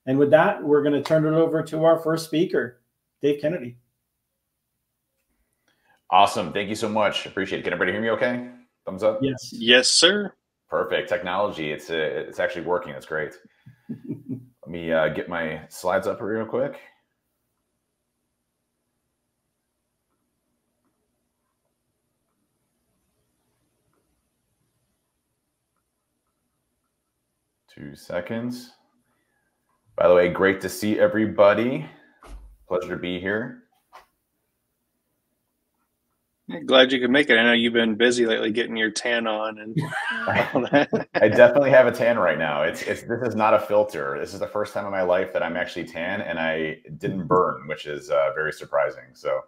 And with that, we're going to turn it over to our first speaker, Dave Kennedy. Awesome. Thank you so much. Appreciate it. Can everybody hear me okay? Thumbs up? Yes. Yes, sir. Perfect. Technology. It's actually working. That's great. Let me get my slides up real quick. Two seconds. By the way, great to see everybody. Pleasure to be here. Glad you could make it. I know you've been busy lately getting your tan on and all that. I definitely have a tan right now. This is not a filter. This is the first time in my life that I'm actually tan and I didn't burn, which is very surprising. So,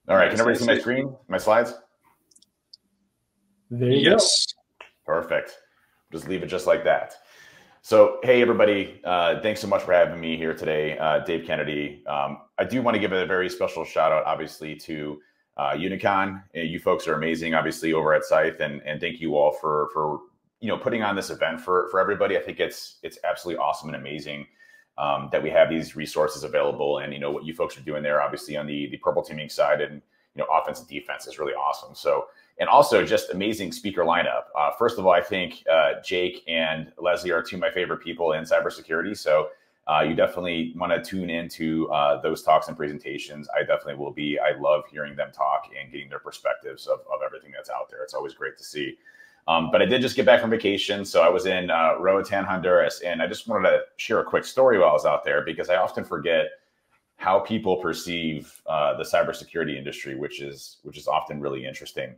all right, can everybody see my screen, my slides? There you go. Perfect. Just leave it just like that. So, hey, everybody, thanks so much for having me here today, Dave Kennedy. I do want to give a very special shout out, obviously, to UniCon. You folks are amazing, obviously, over at SCYTHE, and thank you all for putting on this event for everybody. I think it's absolutely awesome and amazing that we have these resources available, and what you folks are doing there, obviously, on the purple teaming side, and offense and defense is really awesome. So. And also just amazing speaker lineup. First of all, I think Jake and Leslie are two of my favorite people in cybersecurity. So you definitely want to tune into those talks and presentations. I definitely will be. I love hearing them talk and getting their perspectives of everything that's out there. It's always great to see. But I did just get back from vacation. So I was in Roatan, Honduras. And I just wanted to share a quick story while I was out there, because I often forget how people perceive the cybersecurity industry, which is often really interesting.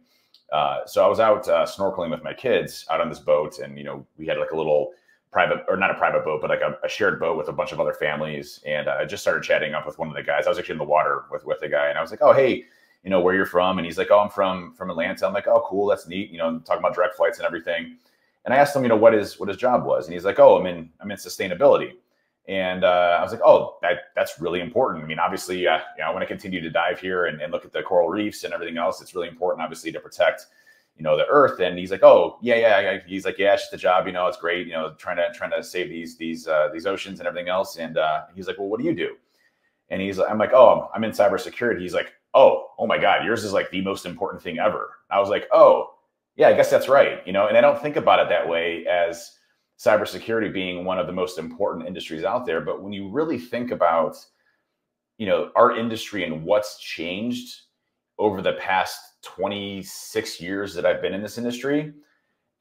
So I was out snorkeling with my kids out on this boat, and we had like a little private, or not a private boat, but like a shared boat with a bunch of other families. And I just started chatting up with one of the guys. I was actually in the water with the guy, and I was like, "Oh, hey, where you're from?" And he's like, "Oh, I'm from Atlanta." I'm like, "Oh, cool, that's neat." Talking about direct flights and everything. And I asked him, what his job was, and he's like, "Oh, I'm in sustainability." And I was like, "Oh, that's really important. I mean, obviously, I want to continue to dive here and look at the coral reefs and everything else. It's really important, obviously, to protect, the earth." And he's like, "Oh, yeah." He's like, "Yeah, it's just a job. It's great. Trying to save these oceans and everything else." And he's like, "Well, what do you do?" And I'm like, "Oh, I'm in cybersecurity." He's like, "Oh my God, yours is like the most important thing ever." I was like, "Oh, yeah, I guess that's right." And I don't think about it that way as cybersecurity being one of the most important industries out there. But when you really think about, our industry and what's changed over the past 26 years that I've been in this industry,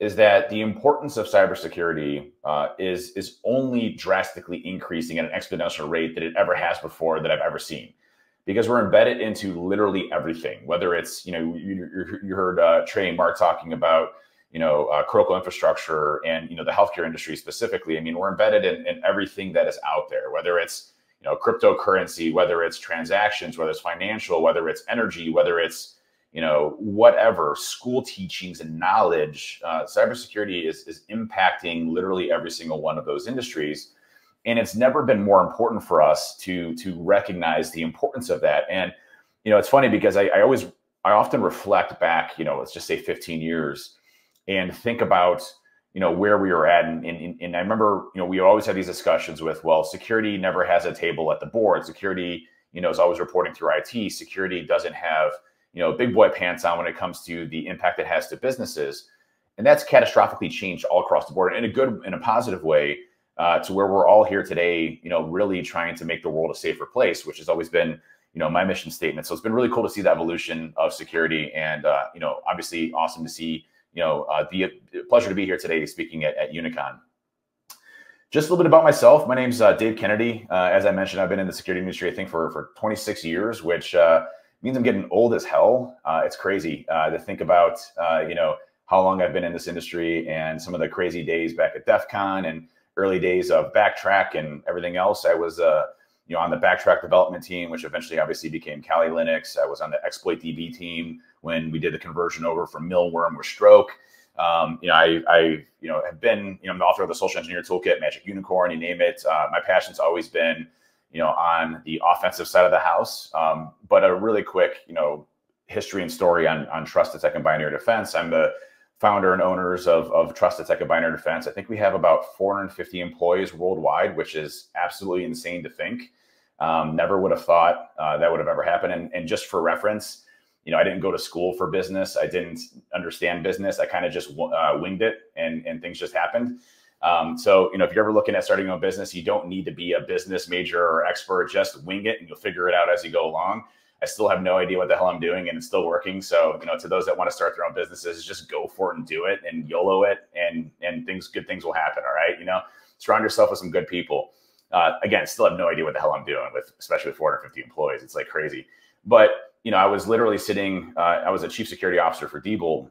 is that the importance of cybersecurity is only drastically increasing at an exponential rate that it ever has before that I've ever seen. Because we're embedded into literally everything, whether it's, you heard Trey and Mark talking about, critical infrastructure and, the healthcare industry specifically. I mean, we're embedded in everything that is out there, whether it's, cryptocurrency, whether it's transactions, whether it's financial, whether it's energy, whether it's, whatever, school teachings and knowledge. Cybersecurity is impacting literally every single one of those industries. And it's never been more important for us to recognize the importance of that. And, it's funny because I often reflect back, let's just say 15 years, and think about, where we were at. And I remember, we always had these discussions with, well, security never has a table at the board. Security, is always reporting through IT. Security doesn't have, big boy pants on when it comes to the impact it has to businesses. And that's catastrophically changed all across the board in a positive way, to where we're all here today, really trying to make the world a safer place, which has always been, my mission statement. So it's been really cool to see the evolution of security, and, obviously awesome to see, the pleasure to be here today speaking at UniCon. Just a little bit about myself. My name's Dave Kennedy. As I mentioned, I've been in the security industry, I think, for 26 years, which means I'm getting old as hell. It's crazy to think about, how long I've been in this industry, and some of the crazy days back at DEF CON and early days of Backtrack and everything else. I was, on the Backtrack development team, which eventually obviously became Kali Linux. I was on the ExploitDB team when we did the conversion over from Millworm or Stroke. I have been, I'm the author of the Social Engineer Toolkit, Magic Unicorn, you name it. My passion's always been, on the offensive side of the house. But a really quick, history and story on TrustedSec and binary defense. I'm the founder and owners of TrustedSec and Binary Defense. I think we have about 450 employees worldwide, which is absolutely insane to think. Never would have thought that would have ever happened. And just for reference, I didn't go to school for business. I didn't understand business. I kind of just winged it, and things just happened. So, if you're ever looking at starting your own business, you don't need to be a business major or expert. Just wing it and you'll figure it out as you go along. I still have no idea what the hell I'm doing, and it's still working. So, to those that want to start their own businesses, just go for it and do it and YOLO it, and good things will happen. All right. Surround yourself with some good people. Again, still have no idea what the hell I'm doing especially with 450 employees. It's like crazy. But, I was literally sitting, I was a chief security officer for Diebold,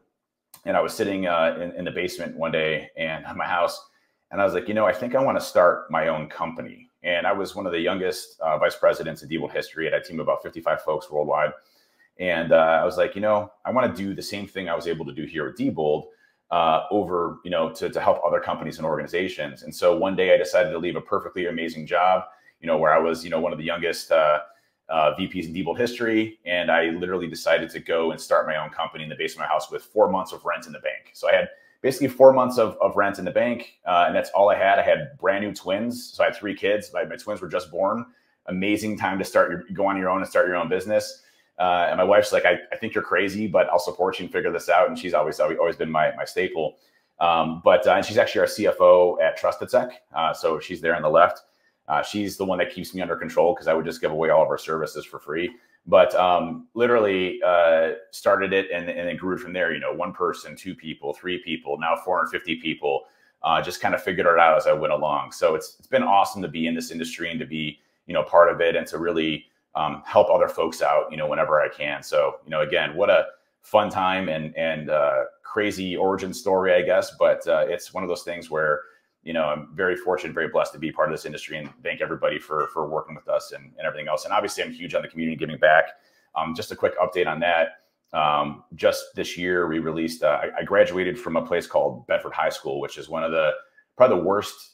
and I was sitting in the basement one day and at my house, and I was like, I think I want to start my own company. And I was one of the youngest vice presidents in Diebold history. I had a team of about 55 folks worldwide. And I was like, I want to do the same thing I was able to do here at Diebold over, to help other companies and organizations. And so one day I decided to leave a perfectly amazing job, where I was, one of the youngest VPs in Diebold history. And I literally decided to go and start my own company in the basement of my house with 4 months of rent in the bank. So I had basically 4 months of rent in the bank. And that's all I had. I had brand new twins. So I had 3 kids. My twins were just born. Amazing time to go on your own and start your own business. And my wife's like, I think you're crazy, but I'll support you and figure this out. And she's always been my staple. And she's actually our CFO at TrustedSec. So she's there on the left. She's the one that keeps me under control, because I would just give away all of our services for free. But literally started it and then grew from there. 1 person, 2 people, 3 people, now 450 people. Just kind of figured it out as I went along. So it's been awesome to be in this industry and to be part of it, and to really help other folks out whenever I can. So again, what a fun time and crazy origin story, I guess. But it's one of those things where I'm very fortunate, very blessed to be part of this industry, and thank everybody for working with us and everything else. And obviously I'm huge on the community giving back. Just a quick update on that. Just this year we released, I graduated from a place called Bedford High School, which is one of probably the worst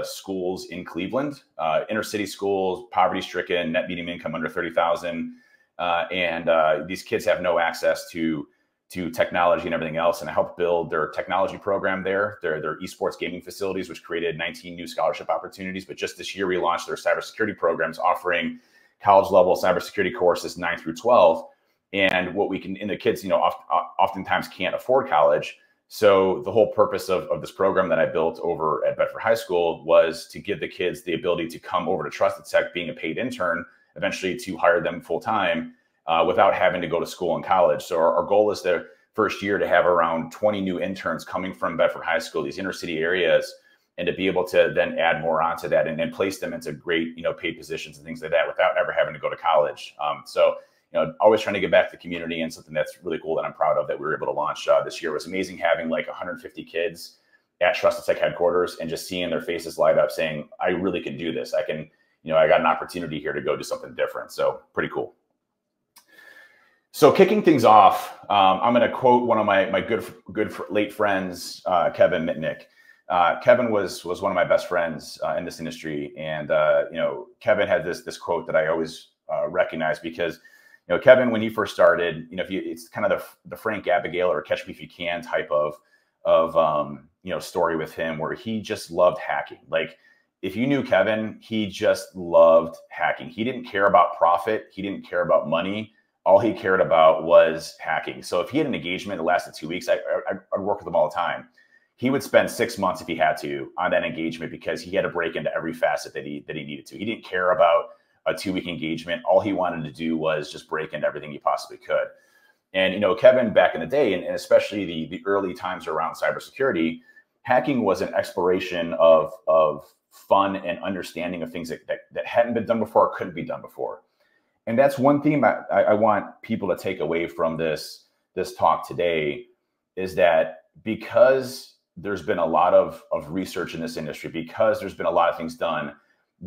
schools in Cleveland, inner city schools, poverty stricken, net median income under 30,000. And these kids have no access to technology and everything else. And I helped build their technology program there, their esports gaming facilities, which created 19 new scholarship opportunities. But just this year, we launched their cybersecurity programs, offering college level cybersecurity courses 9 through 12. And what we can, and the kids, oftentimes can't afford college. So the whole purpose of this program that I built over at Bedford High School was to give the kids the ability to come over to TrustedSec, being a paid intern, eventually to hire them full time, without having to go to school and college. So our goal is the first year to have around 20 new interns coming from Bedford High School, these inner city areas, and to be able to then add more onto that and place them into great, paid positions and things like that without ever having to go to college. So, always trying to give back to the community, and something that's really cool that I'm proud of that we were able to launch this year. It was amazing having like 150 kids at TrustedSec headquarters and just seeing their faces light up saying, I really can do this. I can, I got an opportunity here to go do something different. So pretty cool. So kicking things off, I'm going to quote one of my good late friends, Kevin Mitnick. Kevin was one of my best friends in this industry, and Kevin had this quote that I always recognize, because Kevin, when he first started, it's kind of the Frank Abigail or Catch Me If You Can type of story with him, where he just loved hacking. Like, if you knew Kevin, he just loved hacking. He didn't care about profit. He didn't care about money. All he cared about was hacking. So if he had an engagement that lasted 2 weeks, I'd work with him all the time. He would spend 6 months if he had to on that engagement, because he had to break into every facet that he needed to. He didn't care about a 2-week engagement. All he wanted to do was just break into everything he possibly could. And, Kevin, back in the day, and especially the early times around cybersecurity, hacking was an exploration of fun and understanding of things that hadn't been done before or couldn't be done before. And that's one theme I want people to take away from this talk today, is that because there's been a lot of research in this industry, because there's been a lot of things done,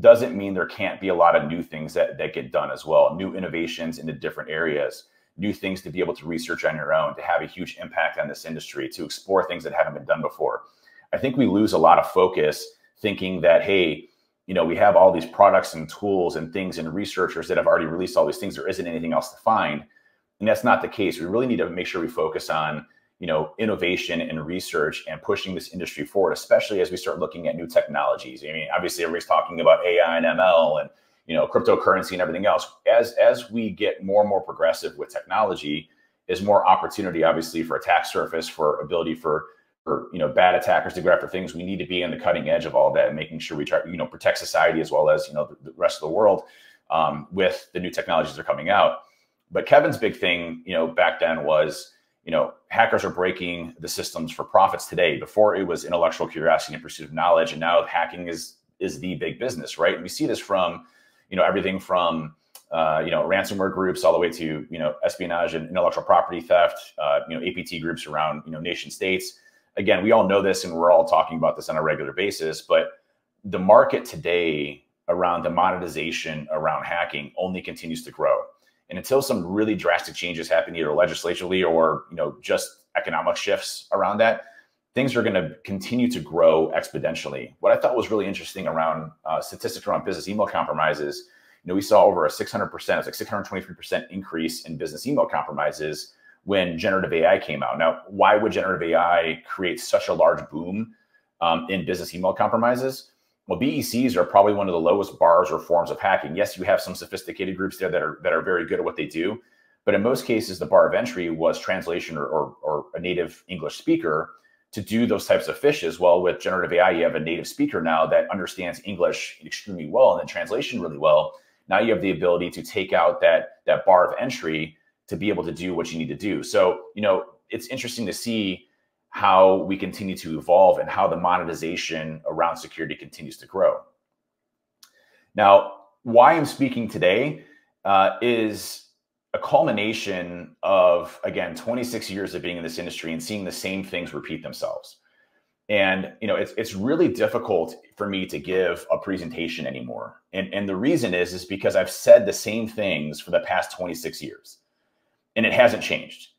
doesn't mean there can't be a lot of new things that get done as well. New innovations into different areas, new things to be able to research on your own, to have a huge impact on this industry, to explore things that haven't been done before. I think we lose a lot of focus thinking that, hey, we have all these products and tools and things and researchers that have already released all these things. There isn't anything else to find. And that's not the case. We really need to make sure we focus on, innovation and research and pushing this industry forward, especially as we start looking at new technologies. I mean, obviously everybody's talking about AI and ML and, cryptocurrency and everything else. As we get more and more progressive with technology, is more opportunity, obviously, for attack surface, for ability for bad attackers to go after things. We need to be on the cutting edge of all that and making sure we try, protect society as well as, the rest of the world with the new technologies that are coming out. But Kevin's big thing, back then was, hackers are breaking the systems for profits today. Before it was intellectual curiosity and pursuit of knowledge, and now hacking is the big business, right? And we see this from, everything from, ransomware groups all the way to, espionage and intellectual property theft, APT groups around, nation states. Again, we all know this and we're all talking about this on a regular basis, but the market today around the monetization around hacking only continues to grow. And until some really drastic changes happen, either legislatively or just economic shifts around that, things are going to continue to grow exponentially. What I thought was really interesting around statistics around business email compromises, we saw over a 600%, it's like 623% increase in business email compromises when generative AI came out. Now, why would generative AI create such a large boom in business email compromises? Well, BECs are probably one of the lowest bars or forms of hacking. Yes, you have some sophisticated groups there that are very good at what they do, but in most cases, the bar of entry was translation or a native English speaker to do those types of fishes. Well, with generative AI, you have a native speaker now that understands English extremely well and then translation really well. Now you have the ability to take out that bar of entry to be able to do what you need to do. So, it's interesting to see how we continue to evolve and how the monetization around security continues to grow. Now, why I'm speaking today is a culmination of, again, 26 years of being in this industry and seeing the same things repeat themselves. And, it's really difficult for me to give a presentation anymore. And the reason is because I've said the same things for the past 26 years and it hasn't changed.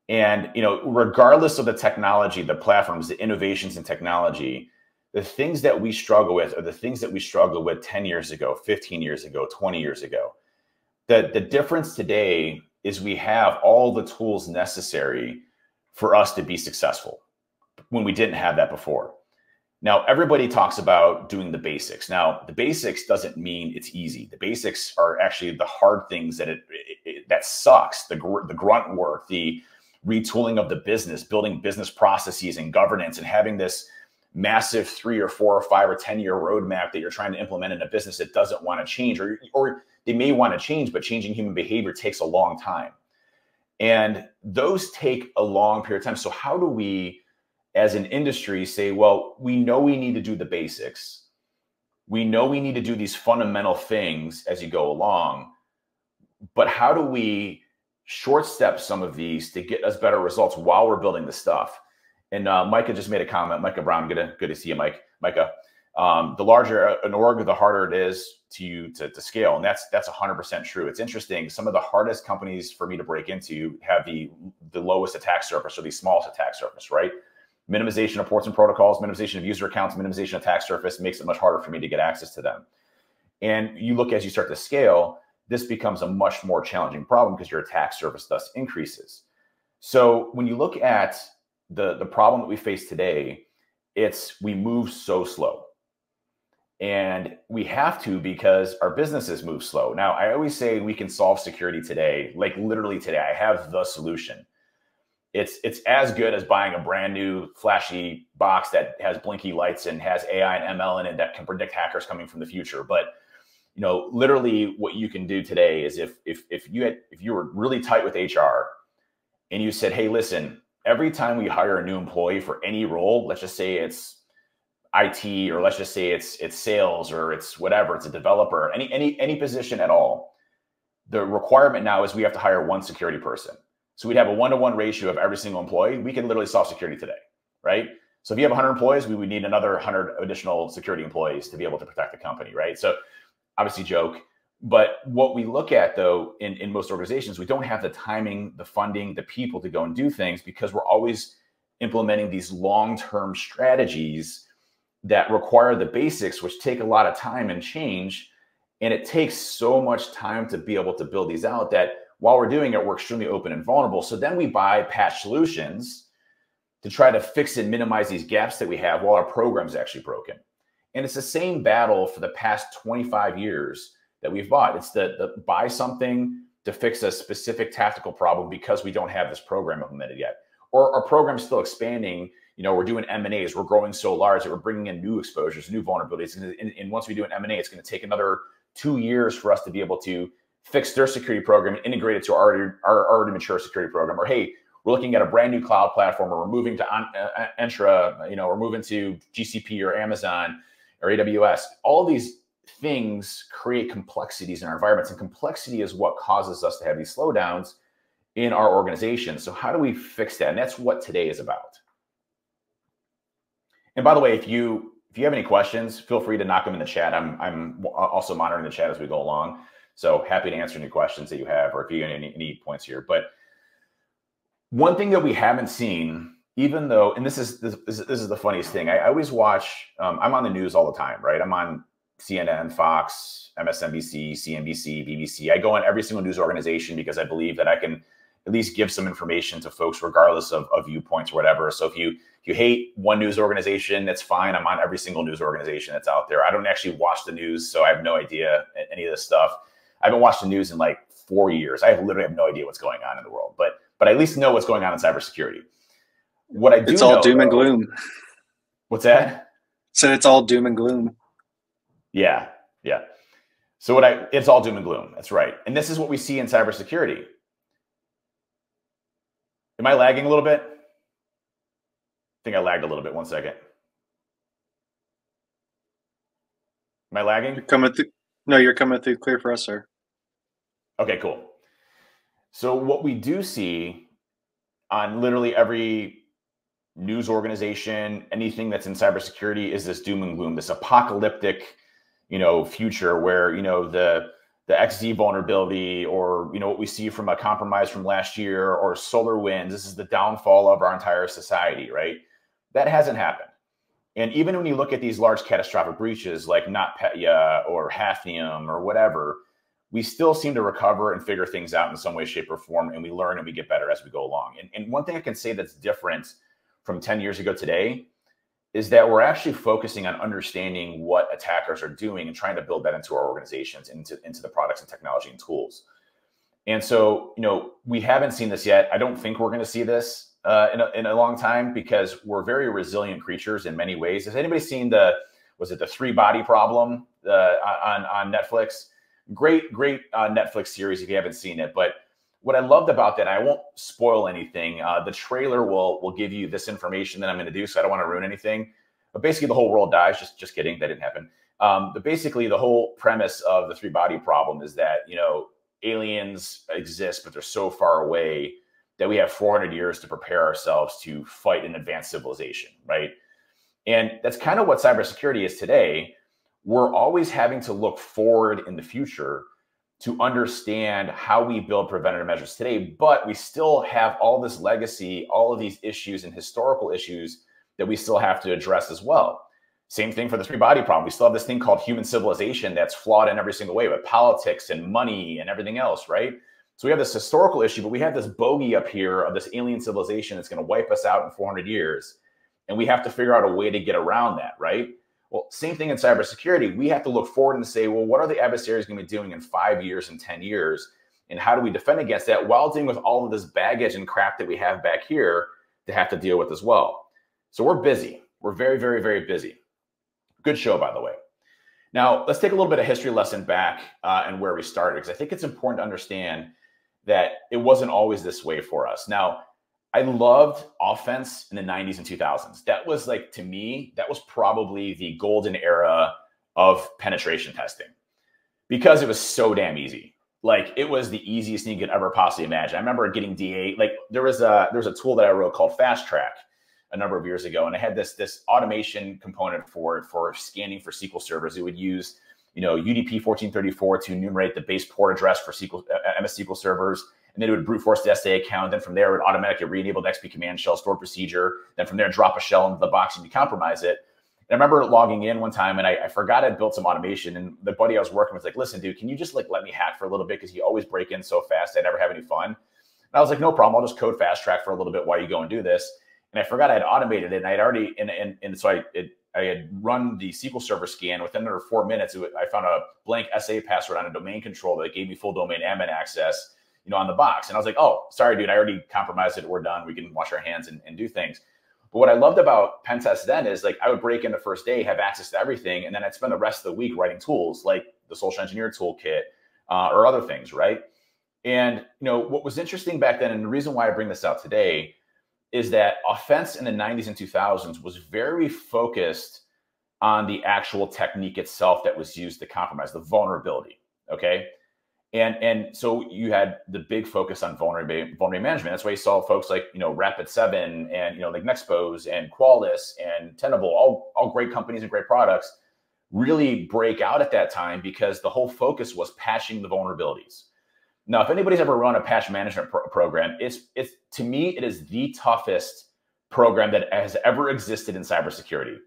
And, regardless of the technology, the platforms, the innovations in technology, the things that we struggle with are the things that we struggled with 10 years ago, 15 years ago, 20 years ago. The difference today is we have all the tools necessary for us to be successful when we didn't have that before. Now, everybody talks about doing the basics. Now, the basics doesn't mean it's easy. The basics are actually the hard things that sucks, the grunt work, the retooling of the business, building business processes and governance, and having this massive 3 or 4 or 5 or 10-year roadmap that you're trying to implement in a business that doesn't want to change, or they may want to change, but changing human behavior takes a long time. And those take a long period of time. So how do we, as an industry, say, well, we know we need to do the basics. We know we need to do these fundamental things as you go along, but how do we short step some of these to get us better results while we're building the stuff? And Micah just made a comment. Micah Brown, good to see you, Micah. The larger an org, the harder it is to scale, and that's 100% true. It's interesting. Some of the hardest companies for me to break into have the lowest attack surface or the smallest attack surface, right? Minimization of ports and protocols, minimization of user accounts, minimization of attack surface makes it much harder for me to get access to them. And you look as you start to scale, this becomes a much more challenging problem because your attack surface thus increases. So when you look at the problem that we face today, we move so slow. And we have to because our businesses move slow. Now, I always say we can solve security today, like literally today. I have the solution. It's as good as buying a brand new flashy box that has blinky lights and has AI and ML in it that can predict hackers coming from the future. But literally what you can do today is if you were really tight with HR and you said, hey, listen, every time we hire a new employee for any role, let's just say it's IT, or let's just say it's sales, or it's whatever, it's a developer, any position at all, the requirement now is we have to hire one security person. So we'd have a 1-to-1 ratio of every single employee. We can literally solve security today, right? So if you have 100 employees, we would need another 100 additional security employees to be able to protect the company, right? So obviously joke, but what we look at though, in most organizations, we don't have the timing, the funding, the people to go and do things because we're always implementing these long-term strategies that require the basics, which take a lot of time and change. And it takes so much time to be able to build these out that while we're doing it, we're extremely open and vulnerable. So then we buy patch solutions to try to fix and minimize these gaps that we have while our program's actually broken. And it's the same battle for the past 25 years that we've bought. It's the buy something to fix a specific tactical problem because we don't have this program implemented yet. Or our program's still expanding. You know, we're doing M&As. We're growing so large that we're bringing in new exposures, new vulnerabilities. And once we do an M&A, it's going to take another 2 years for us to be able to fix their security program and integrate it to our already mature security program. Or, hey, we're looking at a brand new cloud platform, or we're moving to Entra, you know, we're moving to GCP or Amazon or AWS. All these things create complexities in our environments, and complexity is what causes us to have these slowdowns in our organization. So how do we fix that? And that's what today is about. And by the way, if you have any questions, feel free to knock them in the chat. I'm also monitoring the chat as we go along. So happy to answer any questions that you have, or if you have any points here. But one thing that we haven't seen, even though, and this is the funniest thing, I always watch, I'm on the news all the time, right? I'm on CNN, Fox, MSNBC, CNBC, BBC. I go on every single news organization because I believe that I can at least give some information to folks regardless of viewpoints or whatever. So if you hate one news organization, that's fine. I'm on every single news organization that's out there. I don't actually watch the news, so I have no idea any of this stuff. I haven't watched the news in like 4 years. I literally have no idea what's going on in the world, but I at least know what's going on in cybersecurity. What I do it's all know, doom though, and gloom. What's that? So it's all doom and gloom. Yeah. So it's all doom and gloom. That's right. And this is what we see in cybersecurity. Am I lagging a little bit? I think I lagged a little bit. 1 second. Am I lagging? You're coming through. No, you're coming through clear for us, sir. Okay, cool. So what we do see on literally every news organization, anything that's in cybersecurity, is this doom and gloom, this apocalyptic, future where, the XZ vulnerability, or, what we see from a compromise from last year, or SolarWinds, this is the downfall of our entire society, right? That hasn't happened. And even when you look at these large catastrophic breaches like NotPetya or Hafnium or whatever, we still seem to recover and figure things out in some way, shape, or form, and we learn and we get better as we go along. And one thing I can say that's different from 10 years ago today is that we're actually focusing on understanding what attackers are doing and trying to build that into our organizations, into the products and technology and tools. And so, we haven't seen this yet. I don't think we're going to see this in a long time, because we're very resilient creatures in many ways. Has anybody seen the 3-body problem on Netflix? Great Netflix series if you haven't seen it. But what I loved about that, I won't spoil anything. The trailer will give you this information that I'm going to do, so I don't want to ruin anything. But basically, the whole world dies. Just kidding, that didn't happen. But basically, the whole premise of the 3-body problem is that aliens exist, but they're so far away that we have 400 years to prepare ourselves to fight an advanced civilization, right? And that's kind of what cybersecurity is today. We're always having to look forward in the future to understand how we build preventative measures today, but we still have all this legacy, all of these issues and historical issues that we still have to address as well. Same thing for the 3-body problem. We still have this thing called human civilization that's flawed in every single way, with politics and money and everything else, right? So we have this historical issue, but we have this bogey up here of this alien civilization that's going to wipe us out in 400 years. And we have to figure out a way to get around that, right? Well, same thing in cybersecurity. We have to look forward and say, well, what are the adversaries going to be doing in 5 years and 10 years? And how do we defend against that while dealing with all of this baggage and crap that we have back here to have to deal with as well? So we're busy. We're very, very, very busy. Good show, by the way. Now, let's take a little bit of history lesson back and where we started, because I think it's important to understand that it wasn't always this way for us. Now, I loved offense in the 90s and 2000s. That was, like, to me, that was probably the golden era of penetration testing, because it was so damn easy. Like, it was the easiest thing you could ever possibly imagine. I remember getting DA, like, there was a tool that I wrote called Fast Track a number of years ago, and I had this automation component for scanning for SQL servers. It would use UDP 1434 to enumerate the base port address for MS SQL servers. And then it would brute force the SA account. Then from there, it would automatically re-enable the XP command shell stored procedure. Then from there, drop a shell into the box and you compromise it. And I remember logging in one time, and I forgot I'd built some automation. And the buddy I was working with was like, listen, dude, can you just let me hack for a little bit? Because you always break in so fast. I never have any fun. And I was like, no problem. I'll just code Fast Track for a little bit while you go and do this. and I forgot I'd automated it, and I'd already, and so I had run the SQL Server scan. Within under 4 minutes, I found a blank SA password on a domain controller that gave me full domain admin access, on the box. And I was like, oh, sorry, dude, I already compromised it. We're done. We can wash our hands and do things. But what I loved about pen test then is like I would break in the first day, have access to everything, and then I'd spend the rest of the week writing tools like the social engineer toolkit or other things, right? And what was interesting back then, and the reason why I bring this out today, is that offense in the 90s and 2000s was very focused on the actual technique itself that was used to compromise, the vulnerability, okay? And so you had the big focus on vulnerability management. That's why you saw folks like, Rapid7 and, like Nexpose and Qualys and Tenable, all great companies and great products really break out at that time because the whole focus was patching the vulnerabilities. Now, if anybody's ever run a patch management program, it's to me, it is the toughest program that has ever existed in cybersecurity.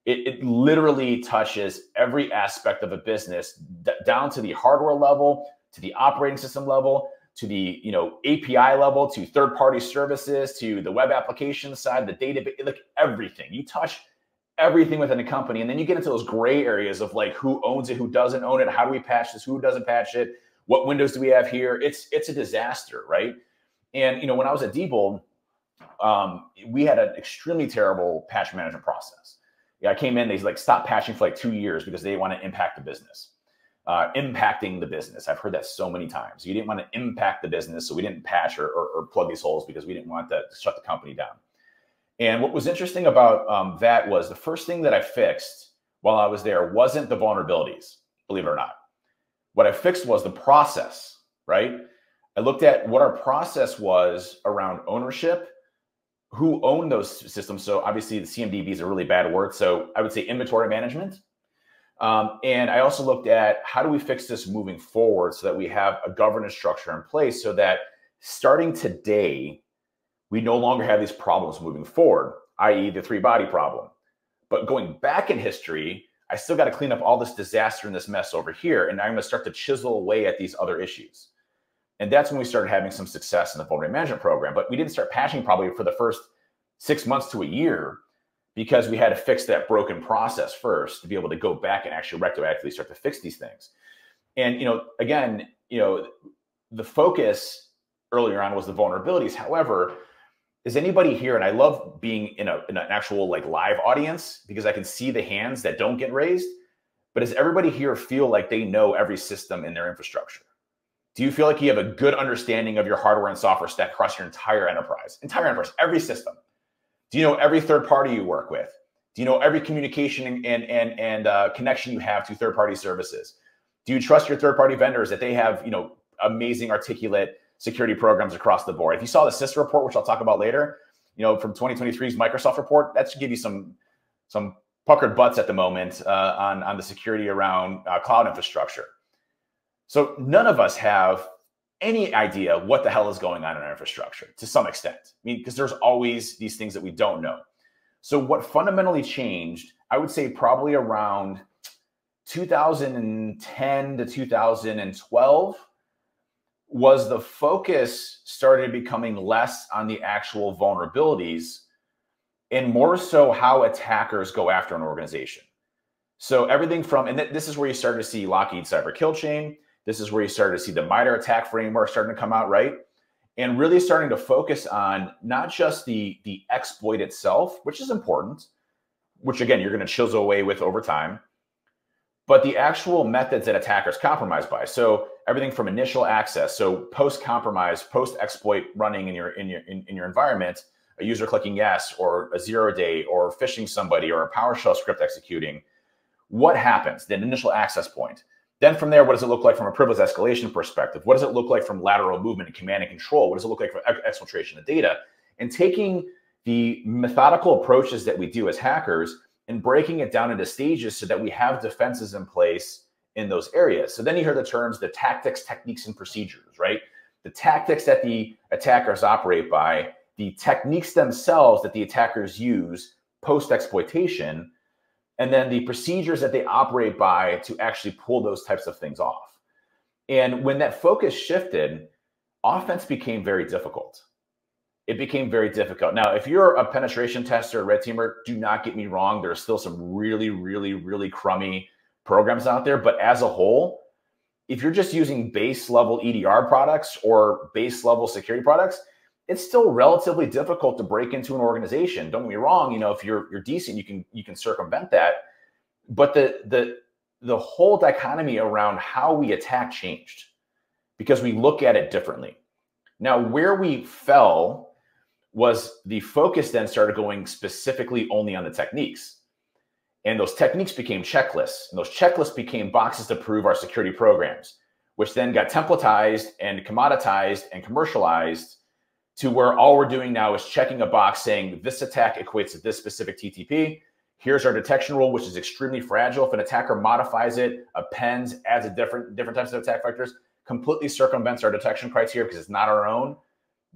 It literally touches every aspect of a business down to the hardware level, to the operating system level, to the API level, to third-party services, to the web application side, the database, like everything. You touch everything within a company, and then you get into those gray areas of like who owns it, who doesn't own it, how do we patch this, who doesn't patch it, what windows do we have here? It's a disaster, right? And when I was at Diebold, we had an extremely terrible patch management process. I came in, they like stopped patching for like 2 years because they didn't want to impact the business. Impacting the business. I've heard that so many times. You didn't want to impact the business, so we didn't patch or plug these holes because we didn't want to shut the company down. And what was interesting about that was the first thing that I fixed while I was there wasn't the vulnerabilities, believe it or not. What I fixed was the process, right? I looked at what our process was around ownership, who owned those systems. So obviously the CMDB is a really bad word. So I would say inventory management. And I also looked at how do we fix this moving forward so that we have a governance structure in place so that starting today, we no longer have these problems moving forward, i.e. the 3-body problem. But going back in history, I still got to clean up all this disaster and this mess over here. And I'm going to start to chisel away at these other issues. And that's when we started having some success in the vulnerability management program. But we didn't start patching probably for the first 6 months to a year because we had to fix that broken process first to be able to go back and actually retroactively start to fix these things. And, again, the focus earlier on was the vulnerabilities. However, is anybody here, and I love being in an actual like live audience because I can see the hands that don't get raised, but does everybody here feel like they know every system in their infrastructure? Do you feel like you have a good understanding of your hardware and software stack across your entire enterprise, every system? Do you know every third party you work with? Do you know every communication and connection you have to third-party services? Do you trust your third-party vendors that they have, amazing articulate security programs across the board? If you saw the CISA report, which I'll talk about later, from 2023's Microsoft report, that should give you some puckered butts at the moment on the security around cloud infrastructure. So none of us have any idea what the hell is going on in our infrastructure to some extent. I mean, because there's always these things that we don't know. So what fundamentally changed, I would say probably around 2010 to 2012, was the focus started becoming less on the actual vulnerabilities and more so how attackers go after an organization. So everything from, and this is where you started to see Lockheed Cyber Kill Chain. This is where you started to see the MITRE attack framework starting to come out, right? And really starting to focus on not just the exploit itself, which is important, which again, you're going to chisel away with over time, but the actual methods that attackers compromise by. So everything from initial access, so post-compromise, post-exploit running in your environment, a user clicking yes, or a 0-day, or phishing somebody, or a PowerShell script executing. What happens? The initial access point. Then from there, what does it look like from a privilege escalation perspective? What does it look like from lateral movement and command and control? What does it look like for exfiltration of data? And taking the methodical approaches that we do as hackers and breaking it down into stages so that we have defenses in place in those areas. So then you hear the terms, the tactics, techniques, and procedures, right? The tactics that the attackers operate by, the techniques themselves that the attackers use post-exploitation, and then the procedures that they operate by to actually pull those types of things off. And when that focus shifted, offense became very difficult. it became very difficult. Now, if you're a penetration tester, a red teamer, do not get me wrong. There's still some really, really, really crummy programs out there. But as a whole, if you're just using base level EDR products or base level security products, it's still relatively difficult to break into an organization. Don't get me wrong. You know, if you're decent, you can circumvent that. But the whole dichotomy around how we attack changed because we look at it differently. Now, where we fell was the focus then started going specifically only on the techniques. And those techniques became checklists. And those checklists became boxes to prove our security programs, which then got templatized and commoditized and commercialized to where all we're doing now is checking a box saying this attack equates to this specific TTP. Here's our detection rule, which is extremely fragile. If an attacker modifies it, appends, adds a different types of attack vectors, completely circumvents our detection criteria because it's not our own.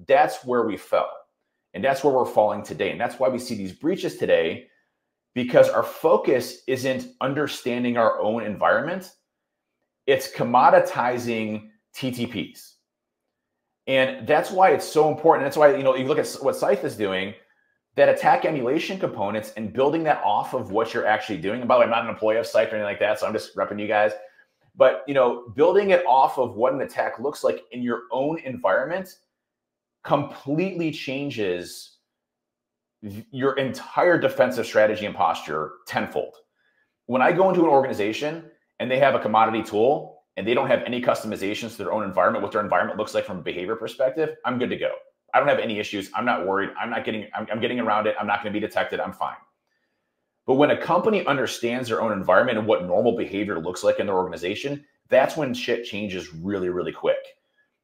That's where we fell. And that's where we're falling today. And that's why we see these breaches today, because our focus isn't understanding our own environment. It's commoditizing TTPs. And that's why it's so important. That's why, you know, you look at what SCYTHE is doing, that attack emulation components and building that off of what you're actually doing. And by the way, I'm not an employee of SCYTHE or anything like that, so I'm just repping you guys. But, you know, building it off of what an attack looks like in your own environment completely changes your entire defensive strategy and posture tenfold. When I go into an organization and they have a commodity tool and they don't have any customizations to their own environment, what their environment looks like from a behavior perspective, I'm good to go. I don't have any issues. I'm not worried. I'm getting around it. I'm not going to be detected. I'm fine. But when a company understands their own environment and what normal behavior looks like in their organization, that's when shit changes really, really quick.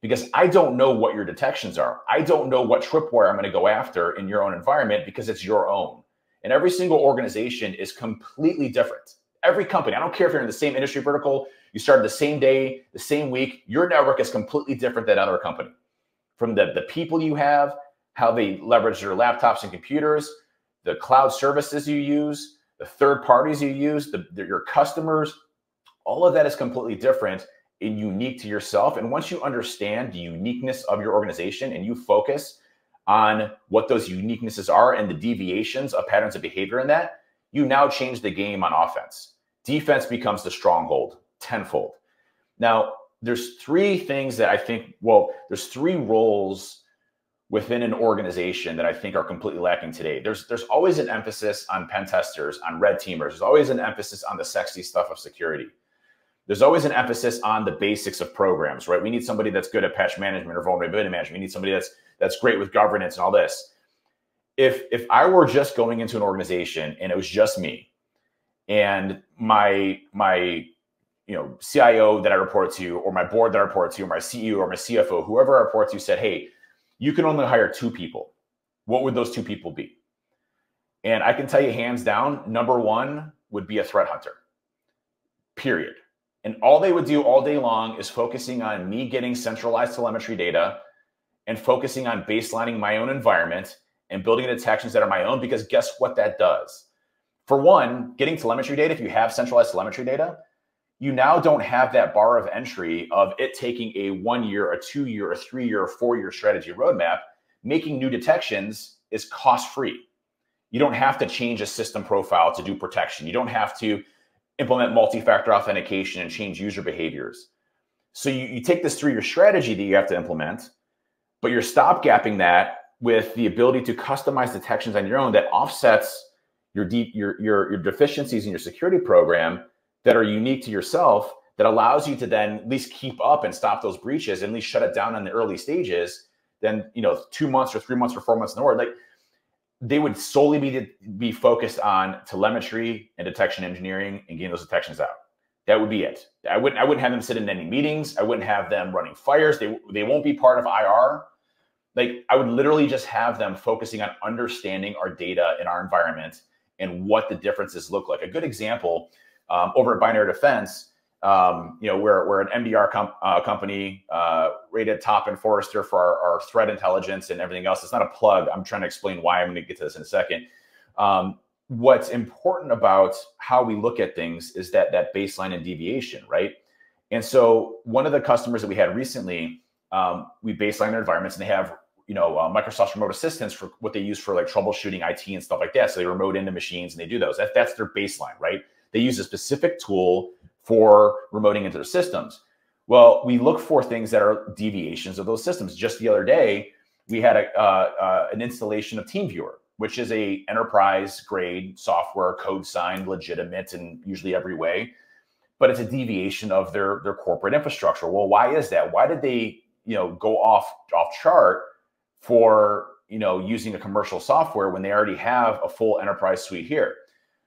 Because I don't know what your detections are. I don't know what tripwire I'm going to go after in your own environment because it's your own. And every single organization is completely different. Every company, I don't care if you're in the same industry vertical, you started the same day, the same week, your network is completely different than other company. From the people you have, how they leverage your laptops and computers, the cloud services you use, the third parties you use, your customers, all of that is completely different and unique to yourself. And once you understand the uniqueness of your organization and you focus on what those uniquenesses are and the deviations of patterns of behavior in that, you now change the game on offense. Defense becomes the stronghold tenfold. Now, there's three things that I think, well, there's three roles within an organization that I think are completely lacking today. There's always an emphasis on pen testers, on red teamers. There's always an emphasis on the sexy stuff of security. There's always an emphasis on the basics of programs, right? We need somebody that's good at patch management or vulnerability management. We need somebody that's great with governance and all this. If I were just going into an organization and it was just me and my CIO that I report to, or my board that I report to, or my CEO or my CFO, whoever I report to said, hey, you can only hire 2 people. What would those 2 people be? And I can tell you hands down, number 1 would be a threat hunter, period. And all they would do all day long is focusing on me getting centralized telemetry data and focusing on baselining my own environment and building detections that are my own, because guess what that does? For one, getting telemetry data, if you have centralized telemetry data, you now don't have that bar of entry of it taking a 1 year, a 2 year, a 3 year, a 4 year strategy roadmap. Making new detections is cost-free. You don't have to change a system profile to do protection. You don't have to implement multi-factor authentication and change user behaviors. So you take this 3 year strategy that you have to implement, but you're stopgapping that with the ability to customize detections on your own that offsets your deficiencies in your security program that are unique to yourself, that allows you to then at least keep up and stop those breaches and at least shut it down in the early stages. Then, 2 months or 3 months or 4 months in the world, like they would solely be focused on telemetry and detection engineering and getting those detections out. That would be it. I wouldn't have them sit in any meetings. I wouldn't have them running fires. They won't be part of IR. Like I would literally just have them focusing on understanding our data in our environment and what the differences look like. A good example over at Binary Defense, we're an MDR company rated top in Forrester for our threat intelligence and everything else. It's not a plug. I'm trying to explain why. I'm going to get to this in a second. What's important about how we look at things is that baseline and deviation, right? And so one of the customers that we had recently, we baseline their environments and they have Microsoft's remote assistants for what they use for like troubleshooting IT and stuff like that. So they remote into machines and they do those. That's their baseline, right? They use a specific tool for remoting into their systems. Well, we look for things that are deviations of those systems. Just the other day, we had an installation of TeamViewer, which is a enterprise grade software, code signed, legitimate in usually every way, but it's a deviation of their corporate infrastructure. Well, why is that? Why did they go off chart for using a commercial software when they already have a full enterprise suite here?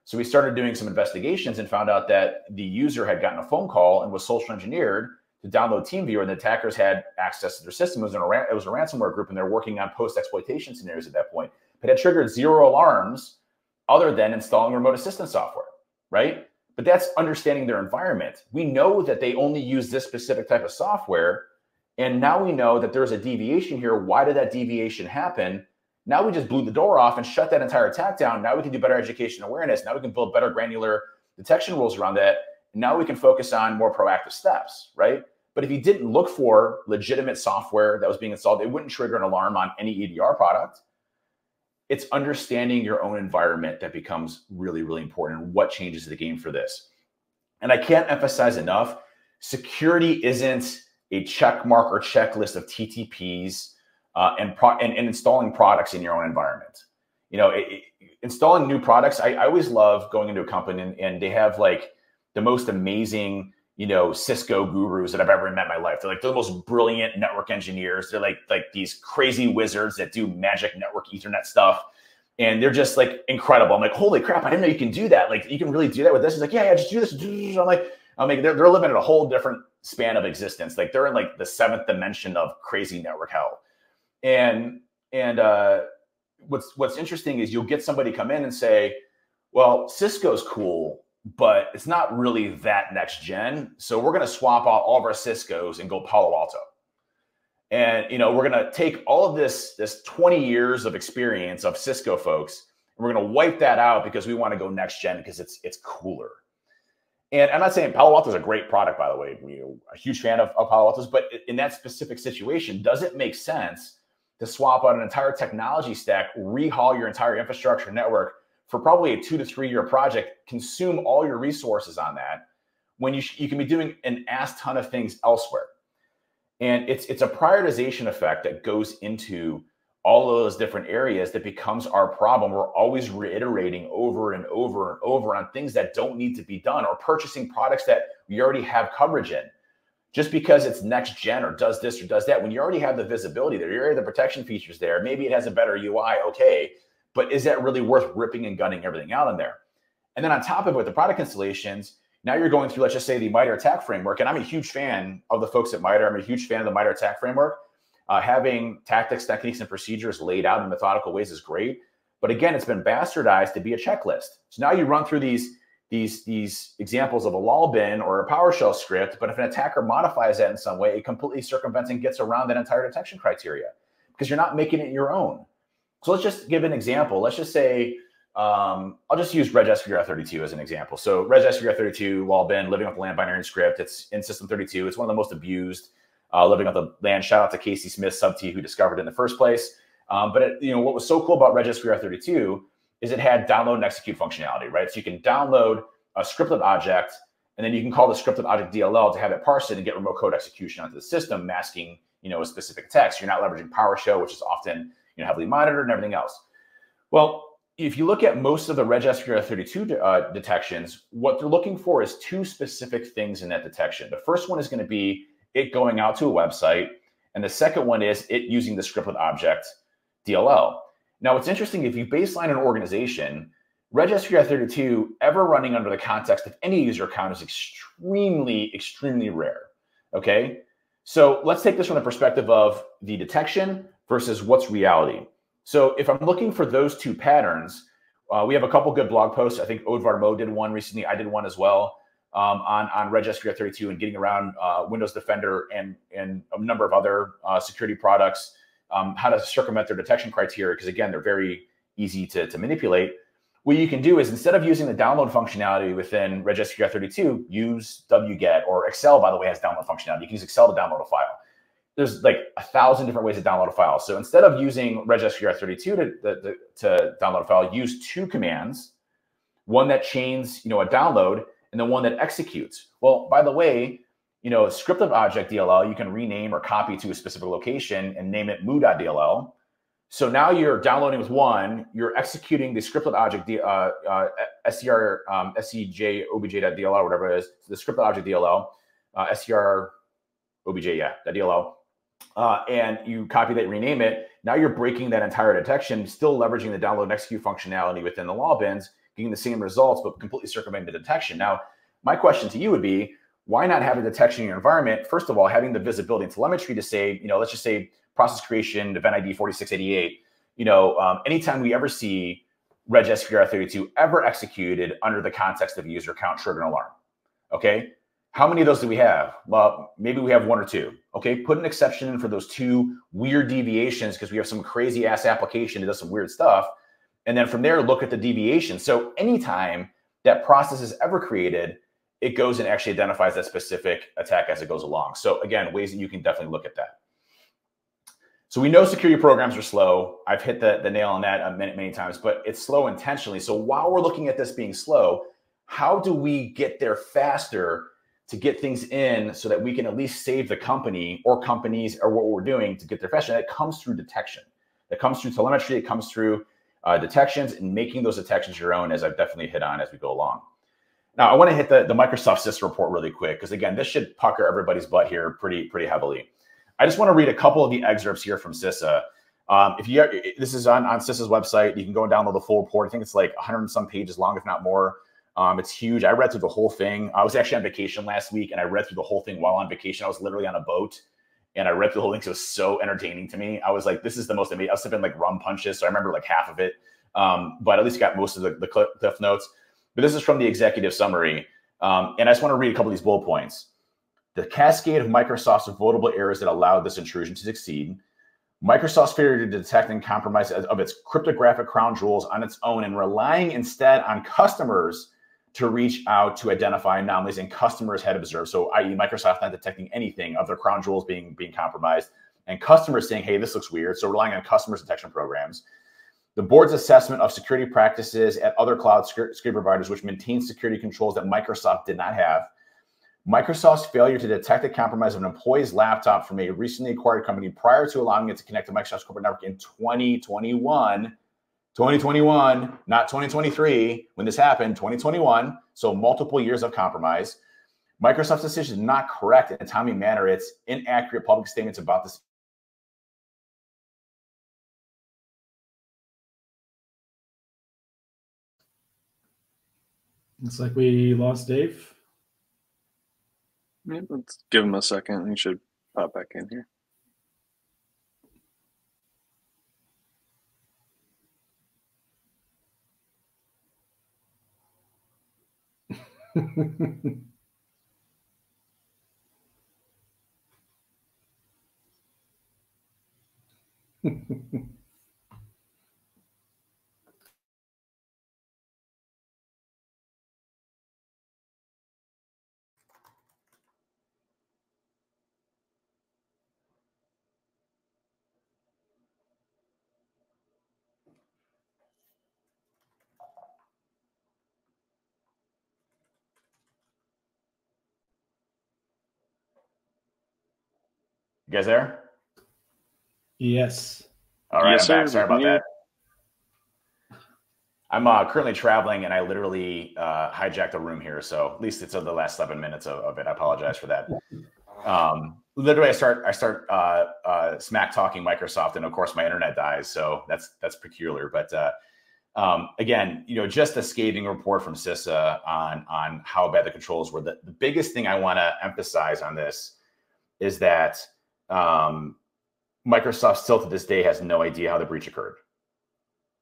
So we started doing some investigations and found out that the user had gotten a phone call and was social engineered to download TeamViewer, and the attackers had access to their system. It was a ransomware group, and they're working on post-exploitation scenarios at that point. But it triggered 0 alarms other than installing remote assistance software, right? But that's understanding their environment. We know that they only use this specific type of software, and now we know that there's a deviation here. Why did that deviation happen? Now we just blew the door off and shut that entire attack down. Now we can do better education awareness. Now we can build better granular detection rules around that. Now we can focus on more proactive steps, right? But if you didn't look for legitimate software that was being installed, it wouldn't trigger an alarm on any EDR product. It's understanding your own environment that becomes really, really important, and what changes the game for this. And I can't emphasize enough, security isn't a check mark or checklist of TTPs and installing products in your own environment. Installing new products, I always love going into a company and they have like the most amazing Cisco gurus that I've ever met in my life. They're like the most brilliant network engineers. They're like these crazy wizards that do magic network Ethernet stuff. And they're just like incredible. I'm like, holy crap, I didn't know you can do that. Like you can really do that with this. He's like, yeah, just do this. I'm like, they're living in a whole different span of existence. Like they're in like the 7th dimension of crazy network hell. And what's interesting is you'll get somebody come in and say, well, Cisco's cool, but it's not really that next gen. So we're going to swap out all of our Ciscos and go Palo Alto. And, we're going to take all of this 20 years of experience of Cisco folks, and we're going to wipe that out because we want to go next gen because it's cooler. And I'm not saying Palo Alto is a great product, by the way. A huge fan of Palo Alto's, but in that specific situation, does it make sense to swap out an entire technology stack, rehaul your entire infrastructure network for probably a 2 to 3 year project, consume all your resources on that when you can be doing an ass ton of things elsewhere? And it's a prioritization effect that goes into all of those different areas that becomes our problem. We're always reiterating over and over and over on things that don't need to be done, or purchasing products that we already have coverage in. Just because it's next gen or does this or does that, when you already have the visibility there, you already have the protection features there, maybe it has a better UI, okay, but is that really worth ripping and gunning everything out in there? And then on top of it, with the product installations, now you're going through, let's just say, the MITRE ATT&CK framework. And I'm a huge fan of the folks at MITRE. I'm a huge fan of the MITRE ATT&CK framework. Having tactics, techniques, and procedures laid out in methodical ways is great. But again, it's been bastardized to be a checklist. So now you run through these examples of a lol bin or a PowerShell script, but if an attacker modifies that in some way, it completely circumvents and gets around that entire detection criteria because you're not making it your own. So let's just give an example. Let's just say, I'll just use RegSVR32 as an example. So RegSVR32 lol bin, living off the LAN binary script. It's in System 32. It's one of the most abused living off the LAN. Shout out to Casey Smith, sub-T, who discovered it in the first place. But what was so cool about RegSVR32 is it had download and execute functionality, right? So you can download a scripted object, and then you can call the scripted object DLL to have it parse it and get remote code execution onto the system, masking, a specific text. You're not leveraging PowerShell, which is often, heavily monitored and everything else. Well, if you look at most of the RegSVR32 detections, what they're looking for is 2 specific things in that detection. The first one is going to be it going out to a website, and the second one is it using the scripted object DLL. Now, what's interesting, if you baseline an organization, RegSVR32 ever running under the context of any user account is extremely, extremely rare, okay? So let's take this from the perspective of the detection versus what's reality. So if I'm looking for those 2 patterns, we have a couple good blog posts. I think Odvar Mo did one recently. I did one as well on RegSVR32 and getting around Windows Defender and a number of other security products, how to circumvent their detection criteria, because again, they're very easy to manipulate. What you can do is, instead of using the download functionality within RegSVR32, use wget, or Excel, by the way, has download functionality. You can use Excel to download a file. there's like 1,000 different ways to download a file. So instead of using regSCR32 to download a file, use 2 commands, one that chains, a download, and then one that executes. Well, by the way, scripted object DLL, you can rename or copy to a specific location and name it moo.dll. So now you're downloading with one, you're executing the scripted object SCR obj.dll, whatever it is, the scripted object DLL, SCR obj, .dll. And you copy that, rename it. Now you're breaking that entire detection, still leveraging the download and execute functionality within the law bins, getting the same results, but completely circumventing the detection. Now, my question to you would be, why not have a detection in your environment? First of all, having the visibility and telemetry to say, let's just say process creation, event ID 4688, anytime we ever see regSCR32 ever executed under the context of a user account, trigger an alarm. Okay. How many of those do we have? Well, maybe we have 1 or 2. Okay. Put an exception in for those 2 weird deviations because we have some crazy ass application that does some weird stuff. And then from there, look at the deviation. So anytime that process is ever created, it goes and actually identifies that specific attack as it goes along. So again, ways that you can definitely look at that. So we know security programs are slow. I've hit the nail on that many times, but it's slow intentionally. So while we're looking at this being slow, how do we get there faster to get things in so that we can at least save the company or companies or what we're doing to get there faster? And that comes through detection. That comes through telemetry. It comes through detections and making those detections your own, as I've definitely hit on as we go along. Now, I want to hit the Microsoft CISA report really quick, because again, this should pucker everybody's butt here pretty heavily. I just want to read a couple of the excerpts here from CISA. This is on CISA's website. You can go and download the full report. I think it's like 100 and some pages long, if not more. It's huge. I read through the whole thing. I was actually on vacation last week, and I read through the whole thing while on vacation. I was literally on a boat, and I read through the whole thing. So it was so entertaining to me. I was like, this is the most amazing. I was sipping like rum punches, so I remember like half of it, but at least got most of the cliff notes. But this is from the executive summary. And I just want to read a couple of these bullet points. The cascade of Microsoft's avoidable errors that allowed this intrusion to succeed. Microsoft's failure to detect and compromise of its cryptographic crown jewels on its own and relying instead on customers to reach out to identify anomalies and customers had observed. So i.e. Microsoft not detecting anything of their crown jewels being compromised and customers saying, hey, this looks weird. So relying on customers detection programs. The board's assessment of security practices at other cloud security providers, which maintain security controls that Microsoft did not have. Microsoft's failure to detect the compromise of an employee's laptop from a recently acquired company prior to allowing it to connect to Microsoft's corporate network in 2021, not 2023, when this happened, 2021. So multiple years of compromise. Microsoft's decision is not correct in a timely manner. It's inaccurate public statements about this. Looks like we lost Dave. Yeah, let's give him a second. He should pop back in here. You guys there? Yes. All right, Yes, I'm back. sir. Sorry about that. I'm currently traveling, and I literally hijacked a room here. So at least it's the last 7 minutes of it. I apologize for that. Literally, I start smack talking Microsoft, and of course, my internet dies. So that's peculiar. But again, just a scathing report from CISA on how bad the controls were. The biggest thing I want to emphasize on this is that Microsoft still to this day has no idea how the breach occurred.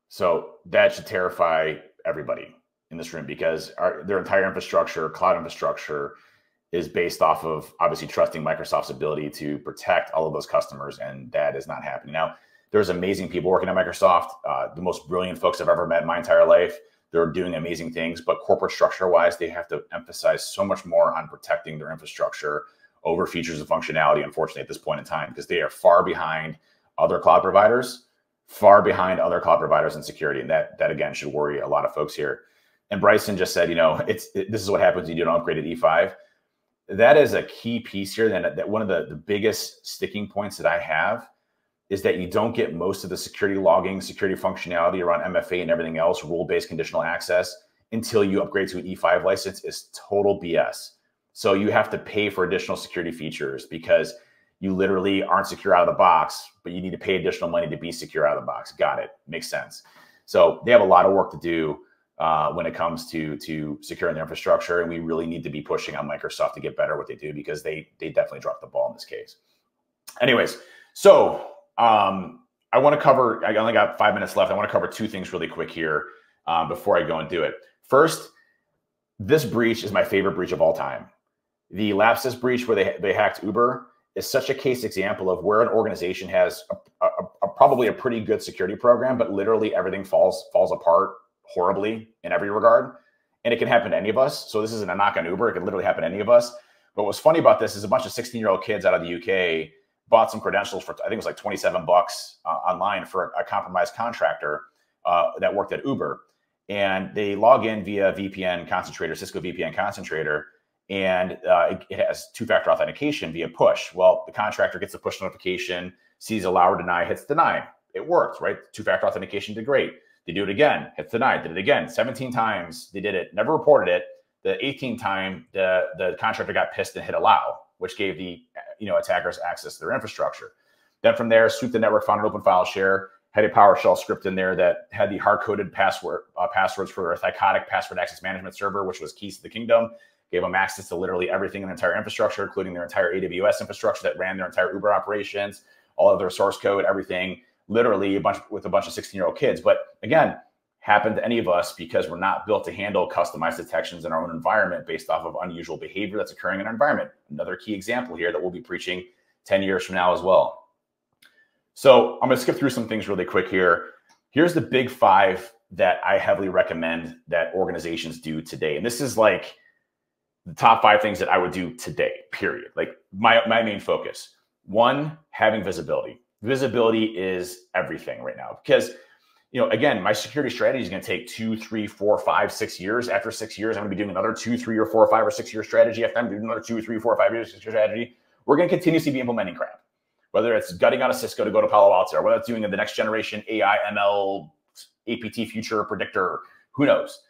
So that should terrify everybody in this room, because their entire infrastructure, cloud infrastructure, is based off of obviously trusting Microsoft's ability to protect all of those customers, and that is not happening. Now, there's amazing people working at Microsoft, the most brilliant folks I've ever met in my entire life. They're doing amazing things, but corporate structure-wise, they have to emphasize so much more on protecting their infrastructure over features and functionality, unfortunately, at this point in time, because they are far behind other cloud providers, in security. And that again, should worry a lot of folks here. And Bryson just said, this is what happens when you do an upgrade at E5. That is a key piece here. That one of the biggest sticking points that I have is that you don't get most of the security logging, security functionality around MFA and everything else, rule-based conditional access, until you upgrade to an E5 license. Is total BS. So you have to pay for additional security features because you literally aren't secure out of the box, but you need to pay additional money to be secure out of the box. Got it. Makes sense. So they have a lot of work to do when it comes to securing their infrastructure. And we really need to be pushing on Microsoft to get better at what they do, because they definitely dropped the ball in this case. Anyways, so I want to cover, I only got 5 minutes left. I want to cover two things really quick here before I go and do it. First, this breach is my favorite breach of all time. The Lapsus breach, where they hacked Uber, is such a case example of where an organization has probably a pretty good security program, but literally everything falls apart horribly in every regard. And it can happen to any of us. So this isn't a knock on Uber. It could literally happen to any of us. But what's funny about this is a bunch of 16-year-old kids out of the UK bought some credentials for, I think it was like $27 online for a compromised contractor that worked at Uber. And they log in via VPN concentrator, Cisco VPN concentrator, and it has two-factor authentication via push. Well, the contractor gets a push notification, sees allow or deny, hits deny. It worked, right? Two-factor authentication did great. They do it again, hits deny, did it again. 17 times they did it, never reported it. The 18th time, the contractor got pissed and hit allow, which gave the attackers access to their infrastructure. Then from there, swooped the network, found an open file share, had a PowerShell script in there that had the hard-coded passwords for a Thycotic password access management server, which was keys to the kingdom. Gave them access to literally everything in their entire infrastructure, including their entire AWS infrastructure that ran their entire Uber operations, all of their source code, everything, literally with a bunch of 16-year-old kids. But again, happened to any of us because we're not built to handle customized detections in our own environment based off of unusual behavior that's occurring in our environment. Another key example here that we'll be preaching 10 years from now as well. So I'm going to skip through some things really quick here. Here's the big 5 that I heavily recommend that organizations do today. And this is like the top 5 things that I would do today, period. Like my main focus. 1, having visibility. Visibility is everything right now, because again, my security strategy is going to take 2, 3, 4, 5, 6 years. After 6 years, I'm going to be doing another 2, 3, or 4, 5, or 6 year strategy. After I'm doing another 2, 3, 4, 5 years strategy, we're going to continuously be implementing crap. Whether it's gutting out of Cisco to go to Palo Alto, or whether it's doing the next generation AI, ML, APT future predictor, who knows?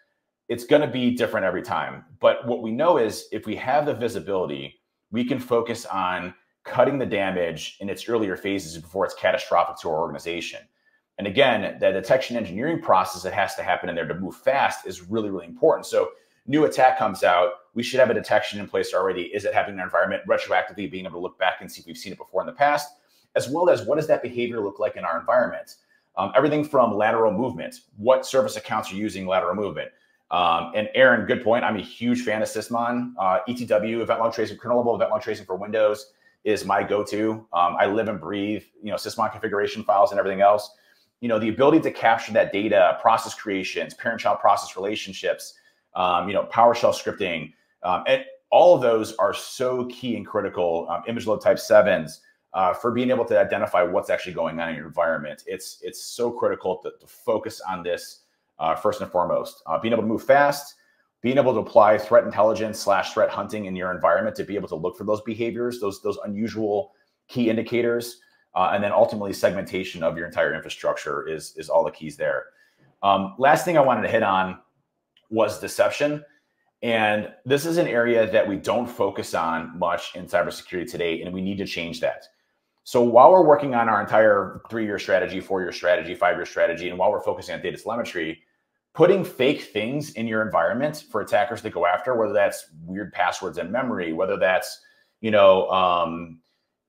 It's going to be different every time. But what we know is if we have the visibility, we can focus on cutting the damage in its earlier phases before it's catastrophic to our organization. And again, the detection engineering process that has to happen in there to move fast is really, really important. So new attack comes out, we should have a detection in place already. Is it happening in our environment? Retroactively being able to look back and see if we've seen it before in the past, as well as what does that behavior look like in our environment? Everything from lateral movement. What service accounts are using lateral movement? And Aaron, good point. I'm a huge fan of Sysmon. ETW, event log tracing, kernel level event log tracing for Windows is my go-to. I live and breathe, Sysmon configuration files and everything else. The ability to capture that data, process creations, parent-child process relationships, PowerShell scripting, and all of those are so key and critical. Image load type 7s for being able to identify what's actually going on in your environment. It's so critical to focus on this first and foremost. Being able to move fast, being able to apply threat intelligence / threat hunting in your environment to be able to look for those behaviors, those unusual key indicators. And then ultimately segmentation of your entire infrastructure is all the keys there. Last thing I wanted to hit on was deception. And this is an area that we don't focus on much in cybersecurity today, and we need to change that. So while we're working on our entire 3-year strategy, 4-year strategy, 5-year strategy, and while we're focusing on data telemetry, putting fake things in your environment for attackers to go after, whether that's weird passwords in memory, whether that's,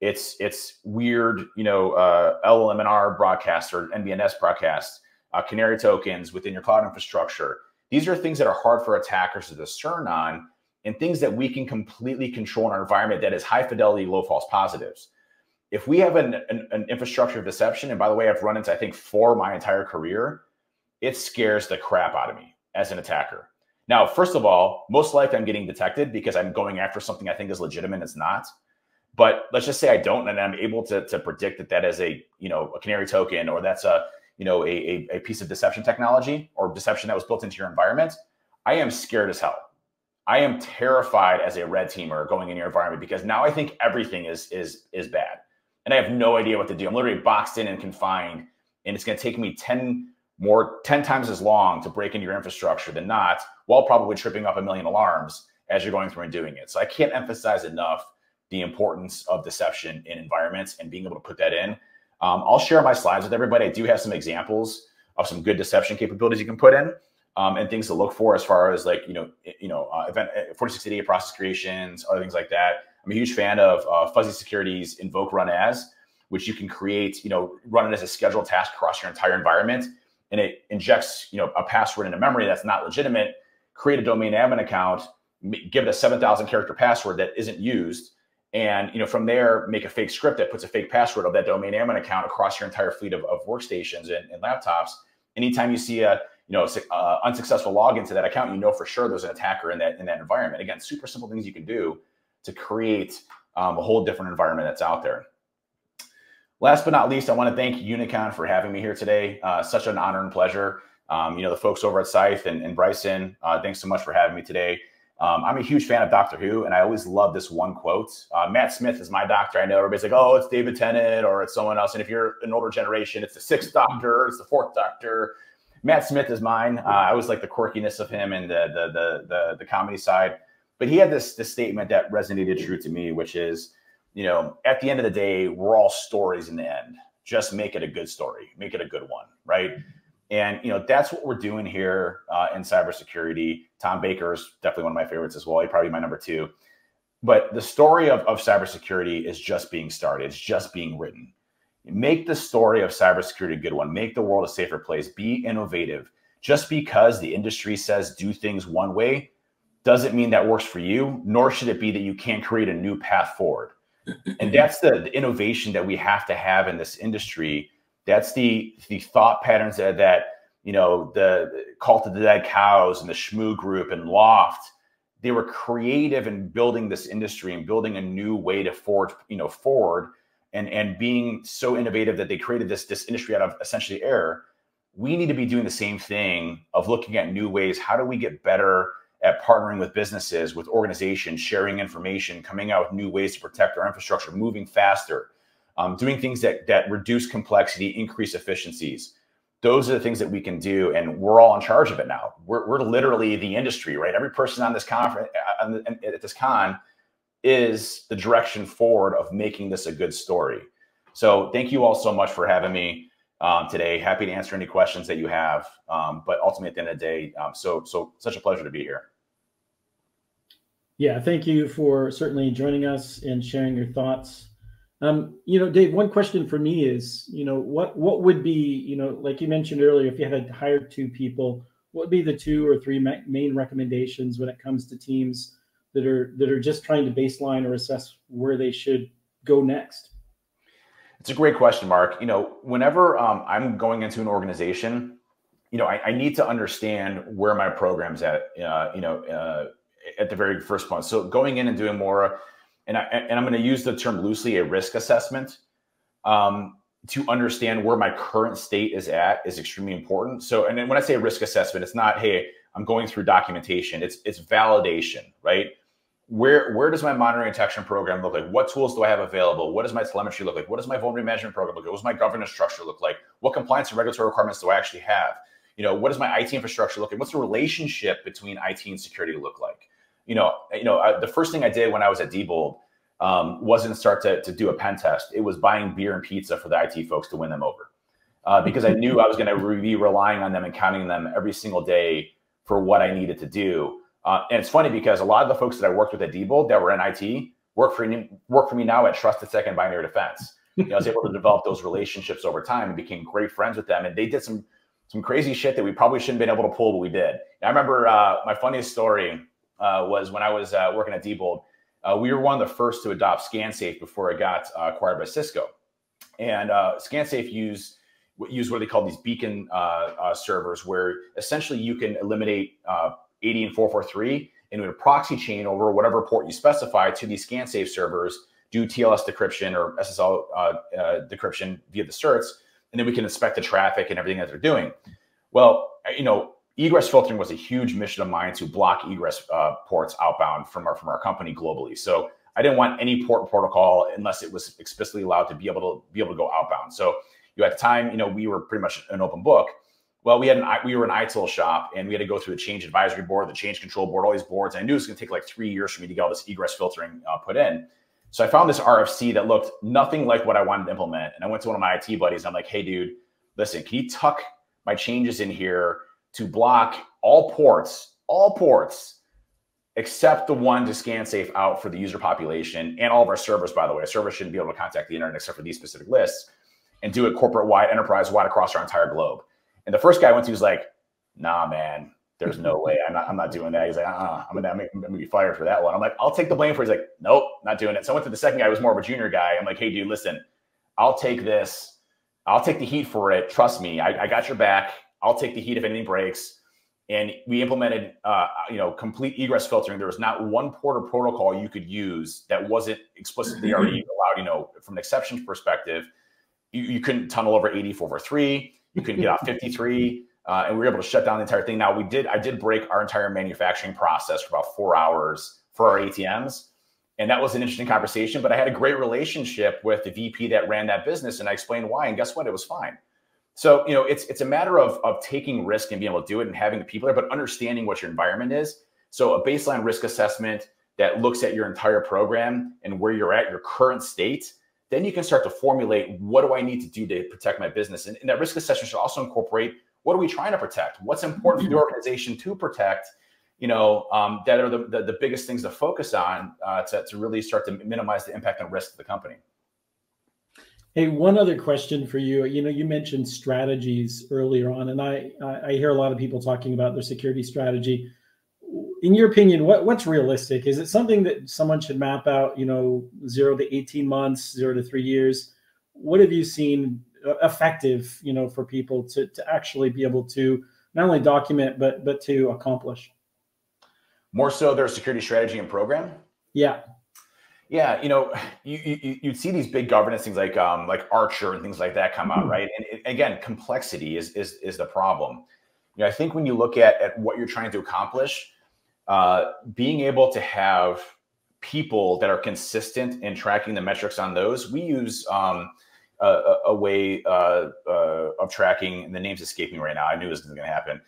it's weird, LLMNR broadcasts or NBNS broadcasts, canary tokens within your cloud infrastructure. These are things that are hard for attackers to discern on, and things that we can completely control in our environment that is high fidelity, low false positives. If we have an infrastructure of deception, and by the way, I've run into, I think, 4 my entire career, it scares the crap out of me as an attacker. Now, first of all, most likely I'm getting detected because I'm going after something I think is legitimate. It's not. But let's just say I don't, and I'm able to predict that that is a canary token, or that's a piece of deception technology or deception that was built into your environment. I am scared as hell. I am terrified as a red teamer going in your environment, because now I think everything is bad, and I have no idea what to do. I'm literally boxed in and confined, and it's going to take me 10 times as long to break into your infrastructure than not, while probably tripping up a million alarms as you're going through and doing it. So I can't emphasize enough the importance of deception in environments and being able to put that in. I'll share my slides with everybody. I do have some examples of some good deception capabilities you can put in, and things to look for as far as like, event 4688 process creations, other things like that. I'm a huge fan of Fuzzy Security's invoke run as, which you can create, run it as a scheduled task across your entire environment. And it injects, a password into memory that's not legitimate, create a domain admin account, give it a 7,000 character password that isn't used. And, from there, make a fake script that puts a fake password of that domain admin account across your entire fleet of workstations and laptops. Anytime you see a, unsuccessful login to that account, for sure there's an attacker in that environment. Again, super simple things you can do to create a whole different environment that's out there. Last but not least, I want to thank UniCon for having me here today. Such an honor and pleasure. The folks over at SCYTHE and Bryson, thanks so much for having me today. I'm a huge fan of Doctor Who, and I always love this one quote. Matt Smith is my doctor. I know everybody's like, oh, it's David Tennant or it's someone else. And if you're an older generation, it's the 6th Doctor, it's the 4th Doctor. Matt Smith is mine. I always like the quirkiness of him and the comedy side. But he had this statement that resonated true to me, which is, at the end of the day, we're all stories in the end. Just make it a good story. Make it a good one, right? And, that's what we're doing here in cybersecurity. Tom Baker's definitely one of my favorites as well. He's probably my number 2. But the story of cybersecurity is just being started. It's just being written. Make the story of cybersecurity a good one. Make the world a safer place. Be innovative. Just because the industry says do things one way doesn't mean that works for you, nor should it be that you can't create a new path forward. And that's the innovation that we have to have in this industry. That's the thought patterns that the Cult of the Dead Cows and the Shmoo Group and Loft, they were creative in building this industry and building a new way to forward and being so innovative that they created this industry out of essentially error. We need to be doing the same thing of looking at new ways. How do we get better at partnering with businesses, with organizations, sharing information, coming out with new ways to protect our infrastructure, moving faster, doing things that reduce complexity, increase efficiencies. Those are the things that we can do, and we're all in charge of it now. We're literally the industry, right? Every person on this conference, at this con, is the direction forward of making this a good story. So thank you all so much for having me today. Happy to answer any questions that you have. But ultimately, at the end of the day, so such a pleasure to be here. Yeah, thank you for certainly joining us and sharing your thoughts. Dave, one question for me is, what would be, like you mentioned earlier, if you had hired 2 people, what would be the 2 or 3 main recommendations when it comes to teams that are just trying to baseline or assess where they should go next? It's a great question, Mark. Whenever I'm going into an organization, I need to understand where my program's at, at the very first point. So going in and doing more, and I'm going to use the term loosely, a risk assessment, to understand where my current state is at is extremely important. So, and then when I say risk assessment, it's not, hey, I'm going through documentation. It's validation, right? Where does my monitoring detection program look like? What tools do I have available? What does my telemetry look like? What does my vulnerability management program look like? What does my governance structure look like? What compliance and regulatory requirements do I actually have? What does my IT infrastructure look like? What's the relationship between IT and security look like? The first thing I did when I was at Diebold wasn't start to do a pen test. It was buying beer and pizza for the IT folks to win them over, because I knew I was going to be relying on them and counting them every single day for what I needed to do. And it's funny because a lot of the folks that I worked with at Diebold that were in IT work for me now at TrustedSec and Binary Defense. I was able to develop those relationships over time and became great friends with them. And they did some crazy shit that we probably shouldn't have been able to pull, but we did. And I remember my funniest story was when I was working at Diebold. We were one of the first to adopt ScanSafe before it got acquired by Cisco. And ScanSafe use what they call these beacon servers, where essentially you can eliminate 80 and 443 into a proxy chain over whatever port you specify to these ScanSafe servers do TLS decryption or SSL decryption via the certs, and then we can inspect the traffic and everything that they're doing. Well, egress filtering was a huge mission of mine to block egress ports outbound from our company globally. So I didn't want any port protocol unless it was explicitly allowed to be able to go outbound. So at the time, we were pretty much an open book. Well, we were an ITIL shop, and we had to go through the change advisory board, the change control board, all these boards. And I knew it was going to take like 3 years for me to get all this egress filtering put in. So I found this RFC that looked nothing like what I wanted to implement. And I went to one of my IT buddies. And I'm like, hey, dude, listen, can you tuck my changes in here to block all ports, except the one to scan safe out for the user population and all of our servers, by the way. Our servers shouldn't be able to contact the internet except for these specific lists, and do it corporate-wide, enterprise-wide across our entire globe. And the first guy I went to was like, nah, man, there's no way. I'm not doing that. He's like, I'm gonna be fired for that one. I'm like, I'll take the blame for it. He's like, nope, not doing it. So I went to the second guy who was more of a junior guy. I'm like, hey, dude, listen, I'll take this. I'll take the heat for it. Trust me, I got your back. I'll take the heat if anything breaks. And we implemented, complete egress filtering. There was not one port or protocol you could use that wasn't explicitly already allowed. From an exceptions perspective, you couldn't tunnel over 84/3. You couldn't get out 53, and we were able to shut down the entire thing. Now I did break our entire manufacturing process for about 4 hours for our ATMs, and that was an interesting conversation. But I had a great relationship with the VP that ran that business, and I explained why. And guess what? It was fine. So it's a matter of taking risk and being able to do it and having the people there, but understanding what your environment is. So a baseline risk assessment that looks at your entire program and where you're at, your current state. Then you can start to formulate, what do I need to do to protect my business? And that risk assessment should also incorporate, what are we trying to protect? What's important for the organization to protect? That are the biggest things to focus on to really start to minimize the impact and risk of the company. Hey, one other question for you. You mentioned strategies earlier on, and I hear a lot of people talking about their security strategy. In your opinion, what's realistic? Is it something that someone should map out, 0 to 18 months, 0 to 3 years? What have you seen effective, for people to actually be able to not only document, but to accomplish? More so their security strategy and program? Yeah. Yeah, you'd see these big governance things like Archer and things like that come out, right? And again, complexity is the problem. I think when you look at what you're trying to accomplish, being able to have people that are consistent in tracking the metrics on those, we use a way of tracking, and the name's escaping right now. I knew this was going to happen,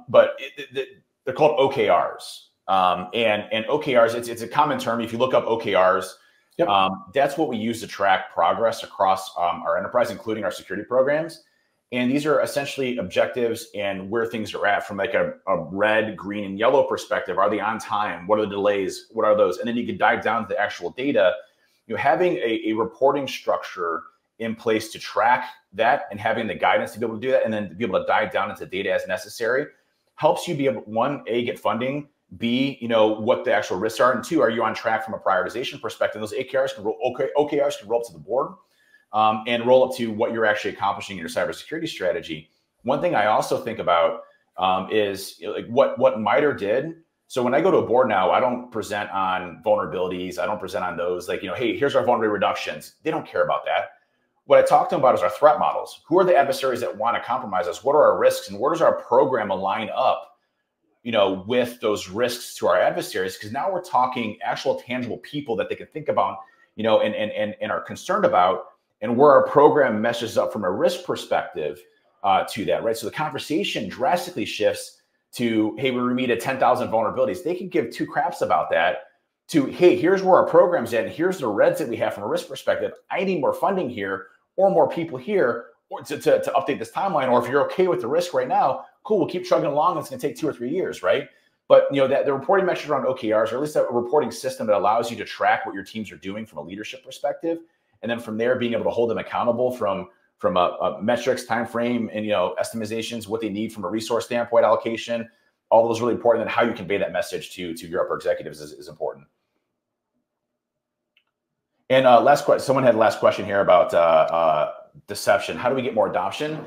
but they're called OKRs. And OKRs, it's a common term. If you look up OKRs, yep. That's what we use to track progress across our enterprise, including our security programs. And these are essentially objectives and where things are at from like a red, green, and yellow perspective. Are they on time? What are the delays? What are those? And then you can dive down to the actual data. Having a reporting structure in place to track that and having the guidance to be able to do that, and then to be able to dive down into data as necessary, helps you be able, one, A, get funding, B, what the actual risks are, and two, are you on track from a prioritization perspective? Those OKRs can roll up to the board and roll up to what you're actually accomplishing in your cybersecurity strategy. One thing I also think about is like what MITRE did. So when I go to a board now, I don't present on vulnerabilities. I don't present on those like, hey, here's our vulnerability reductions. They don't care about that. What I talk to them about is our threat models. Who are the adversaries that want to compromise us? What are our risks? And where does our program align up with those risks to our adversaries? Because now we're talking actual tangible people that they can think about, and are concerned about, and where our program meshes up from a risk perspective to that, right? So the conversation drastically shifts to, hey, we remediated 10,000 vulnerabilities. They can give two craps about that to, hey, here's where our program's at, and here's the reds that we have from a risk perspective. I need more funding here or more people here or to update this timeline. Or if you're okay with the risk right now, cool, we'll keep chugging along. It's going to take 2 or 3 years, right? But that the reporting metrics around OKRs, or at least a reporting system that allows you to track what your teams are doing from a leadership perspective, and then from there being able to hold them accountable from a metrics, time frame, and estimizations, what they need from a resource standpoint, allocation, all those really important. And how you convey that message to your upper executives is important. And last question, someone had a last question here about deception. How do we get more adoption?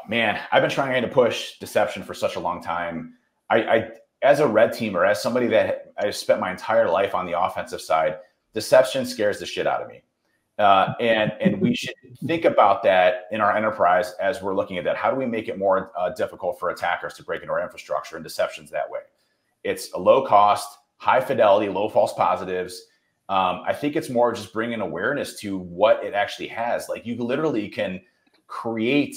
Man, I've been trying to push deception for such a long time. I as a red teamer, as somebody that I spent my entire life on the offensive side, deception scares the shit out of me. And we should think about that in our enterprise as we're looking at that. How do we make it more difficult for attackers to break into our infrastructure, and deceptions that way? It's a low cost, high fidelity, low false positives. I think it's more just bringing awareness to what it actually has. Like, you literally can create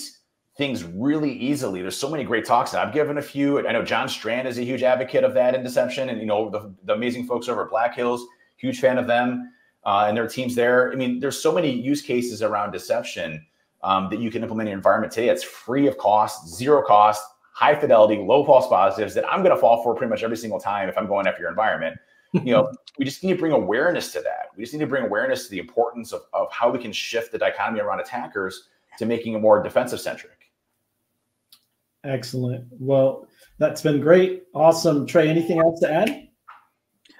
things really easily. There's so many great talks, and I've given a few. I know John Strand is a huge advocate of that in deception, and the amazing folks over at Black Hills, huge fan of them and their teams there. I mean, there's so many use cases around deception that you can implement in your environment today. It's free of cost, zero cost, high fidelity, low false positives that I'm going to fall for pretty much every single time if I'm going after your environment. We just need to bring awareness to that. We just need to bring awareness to the importance of how we can shift the dichotomy around attackers to making it more defensive centric. Excellent. Well, that's been great. Awesome. Trey, anything else to add?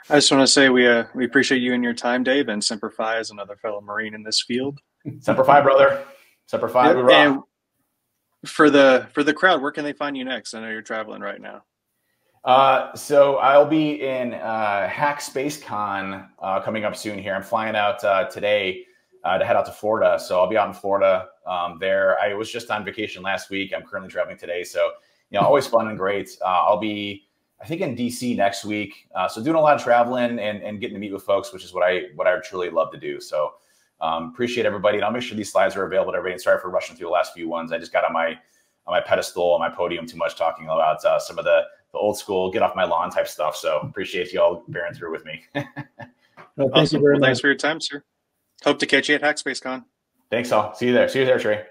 I just want to say we appreciate you and your time, Dave, and Semper Fi as another fellow Marine in this field. Semper Fi, brother. Semper Fi. Yep. And for the crowd, where can they find you next? I know you're traveling right now. So I'll be in Hack Space Con coming up soon here. I'm flying out today to head out to Florida. So I'll be out in Florida there. I was just on vacation last week. I'm currently traveling today. So, always fun and great. I'll be, I think, in DC next week. So doing a lot of traveling and getting to meet with folks, which is what I truly love to do. So appreciate everybody. And I'll make sure these slides are available to everybody. And sorry for rushing through the last few ones. I just got on my pedestal, on my podium too much, talking about some of the old school, get off my lawn type stuff. So appreciate you all bearing through with me. Well, thank you very much. Thanks for your time, sir. Hope to catch you at HackSpaceCon. Thanks all. See you there. See you there, Trey.